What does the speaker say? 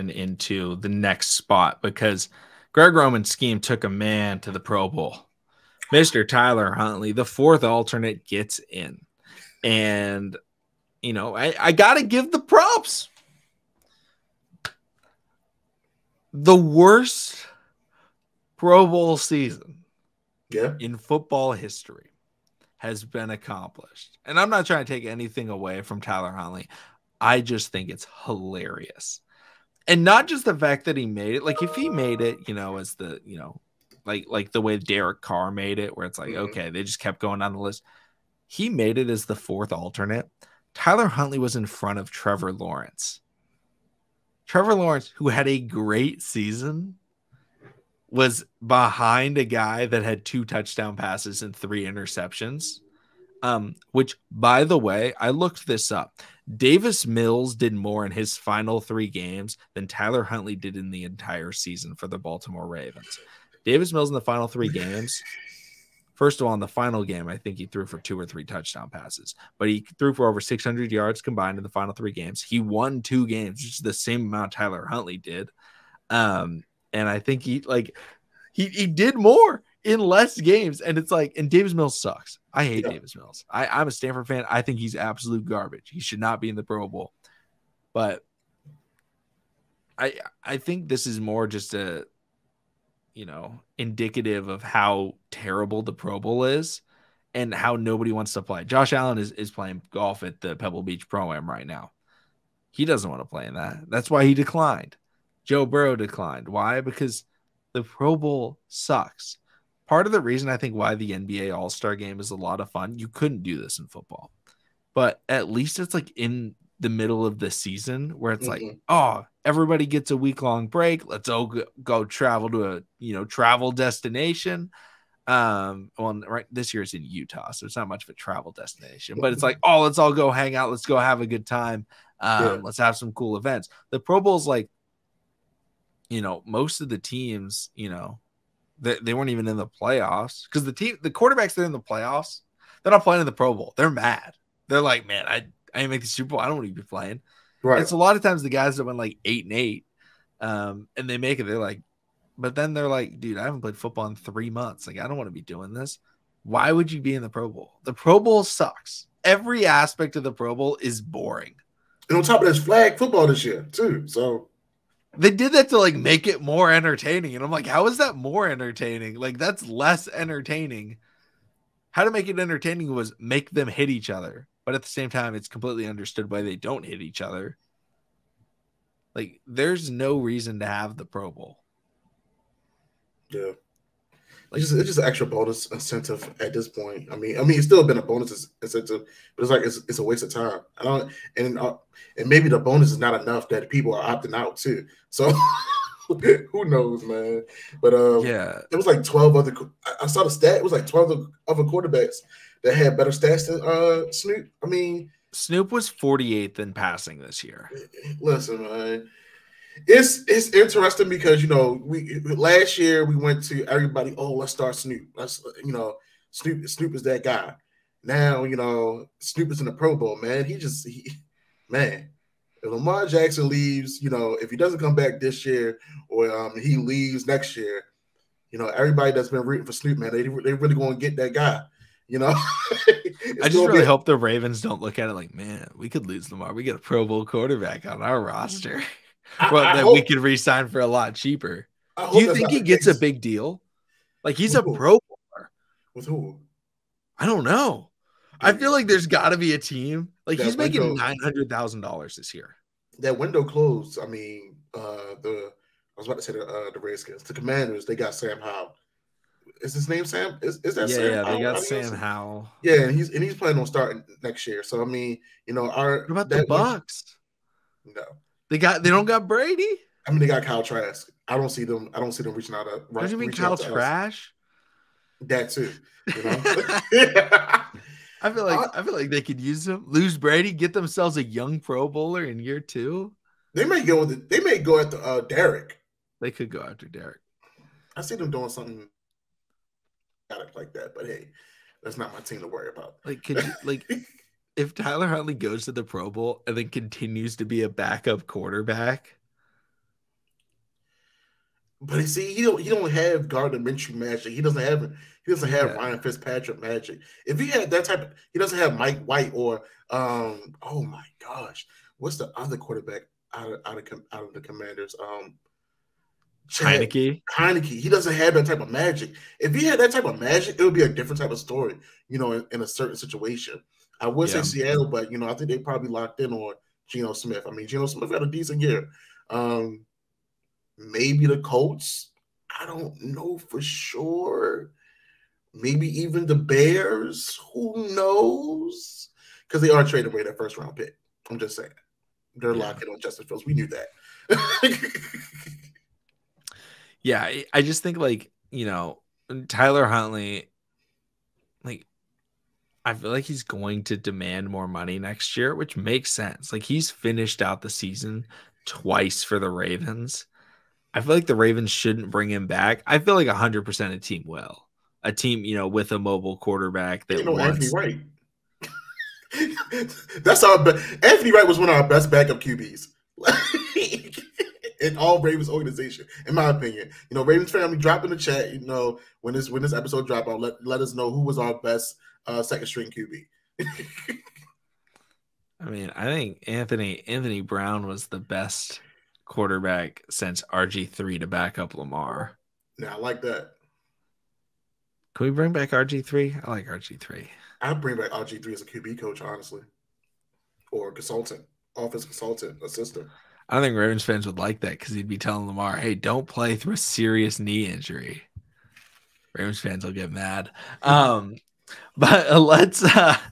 into the next spot because Greg Roman's scheme took a man to the Pro Bowl. Mr. Tyler Huntley, the fourth alternate, gets in. And, you know, I got to give the props. The worst Pro Bowl season in football history has been accomplished. And I'm not trying to take anything away from Tyler Huntley. I just think it's hilarious. And not just the fact that he made it. Like, if he made it, you know, as the, you know, like the way Derek Carr made it, where it's like, okay, they just kept going down the list. He made it as the fourth alternate. Tyler Huntley was in front of Trevor Lawrence. Trevor Lawrence, who had a great season, was behind a guy that had 2 touchdown passes and 3 interceptions. Which, by the way, I looked this up. Davis Mills did more in his final 3 games than Tyler Huntley did in the entire season for the Baltimore Ravens. Davis Mills in the final 3 games, first of all, in the final game, I think he threw for 2 or 3 touchdown passes, but he threw for over 600 yards combined in the final 3 games. He won 2 games, which is the same amount Tyler Huntley did. And I think he did more in less games. And it's like, and Davis Mills sucks. I hate Davis Mills. I'm a Stanford fan. I think he's absolute garbage. He should not be in the Pro Bowl. But I think this is more just a, you know, indicative of how terrible the Pro Bowl is and how nobody wants to play. Josh Allen is playing golf at the Pebble Beach Pro-Am right now. He doesn't want to play in that. That's why he declined. Joe Burrow declined. Why? Because the Pro Bowl sucks. Part of the reason I think why the NBA All-Star Game is a lot of fun, you couldn't do this in football, but at least it's like in the middle of the season where it's like, oh, everybody gets a week-long break. Let's all go travel to a, you know, travel destination. Well, right, this year it's in Utah, so it's not much of a travel destination, but it's like, oh, let's all go hang out. Let's go have a good time. Let's have some cool events. The Pro Bowl's like, you know, most of the teams, you know, they weren't even in the playoffs because the quarterbacks that are in the playoffs, they're not playing in the Pro Bowl. They're mad. They're like, man, I didn't make the Super Bowl. I don't want to be playing. Right. It's a lot of times the guys that went like 8-8, and they make it. They're like, but then they're like, dude, I haven't played football in 3 months. Like, I don't want to be doing this. Why would you be in the Pro Bowl? The Pro Bowl sucks. Every aspect of the Pro Bowl is boring. And on top of this, flag football this year too. So they did that to like make it more entertaining. And I'm like, how is that more entertaining? Like, that's less entertaining. How to make it entertaining was make them hit each other. But at the same time, it's completely understood why they don't hit each other. Like, there's no reason to have the Pro Bowl. Yeah. It's just an extra bonus incentive at this point. I mean, it's still been a bonus incentive, but it's like it's a waste of time. And maybe the bonus is not enough that people are opting out too. So who knows, man? But it was like 12 other. I saw the stat. It was like 12 other quarterbacks that had better stats than Snoop. I mean, Snoop was 48th in passing this year. Listen, man. It's interesting because, you know, last year we went to everybody, oh, let's start Snoop. Let's, you know, Snoop is that guy. Now, you know, Snoop is in the Pro Bowl, man. Man, if Lamar Jackson leaves, you know, if he doesn't come back this year or he leaves next year, you know, everybody that's been rooting for Snoop, man, they really going to get that guy. You know, I just really hope the Ravens don't look at it like, man, we could lose Lamar. We get a Pro Bowl quarterback on our roster. We could re-sign for a lot cheaper. Do you think he gets a big deal? Like, he's a Pro Bowler. With who? I don't know. I feel like there's got to be a team. Like, he's making $900,000 this year. That window closed. I mean, I was about to say the Redskins, the Commanders. They got Sam Howell. Is his name Sam? Is that Sam? Yeah, they got Sam Howell. Yeah, and he's planning on starting next year. So I mean, you know, what about the Bucks? No. They don't got Brady. I mean, they got Kyle Trask. I don't see them reaching out. What do you mean Kyle Trash? That too. You know? I feel like they could use him. Lose Brady, get themselves a young Pro Bowler in year 2. They may go after Derek. They could go after Derek. I see them doing something like that, but hey, that's not my team to worry about. Like, could you, like, if Tyler Huntley goes to the Pro Bowl and then continues to be a backup quarterback, But you see, he don't have Gardner Minshew magic. He doesn't have Ryan Fitzpatrick magic. If he had that type of, he doesn't have Mike White or oh my gosh, what's the other quarterback out of the Commanders? Heineke. He doesn't have that type of magic. If he had that type of magic, it would be a different type of story, in a certain situation. I would say Seattle, but I think they probably locked in on Geno Smith. I mean, Geno Smith had a decent year. Maybe the Colts. I don't know for sure. Maybe even the Bears. Who knows? Because they are trading away that first round pick. I'm just saying. They're locking on Justin Fields. We knew that. Yeah, I just think Tyler Huntley, I feel like he's going to demand more money next year, which makes sense. He's finished out the season twice for the Ravens. I feel like the Ravens shouldn't bring him back. I feel like 100% a team will. A team, with a mobile quarterback that Anthony Wright. That's Anthony Wright was one of our best backup QBs in all Ravens organization, in my opinion. Ravens family, drop in the chat. When this episode drop out, let us know who was our best second string QB. I mean, I think Anthony Brown was the best quarterback since RG3 to back up Lamar. Yeah, I like that. Can we bring back RG3? I like RG3. I'd bring back RG3 as a QB coach, honestly, or consultant, office consultant, assistant. I don't think Ravens fans would like that because he'd be telling Lamar, "Hey, don't play through a serious knee injury." Ravens fans will get mad. But let's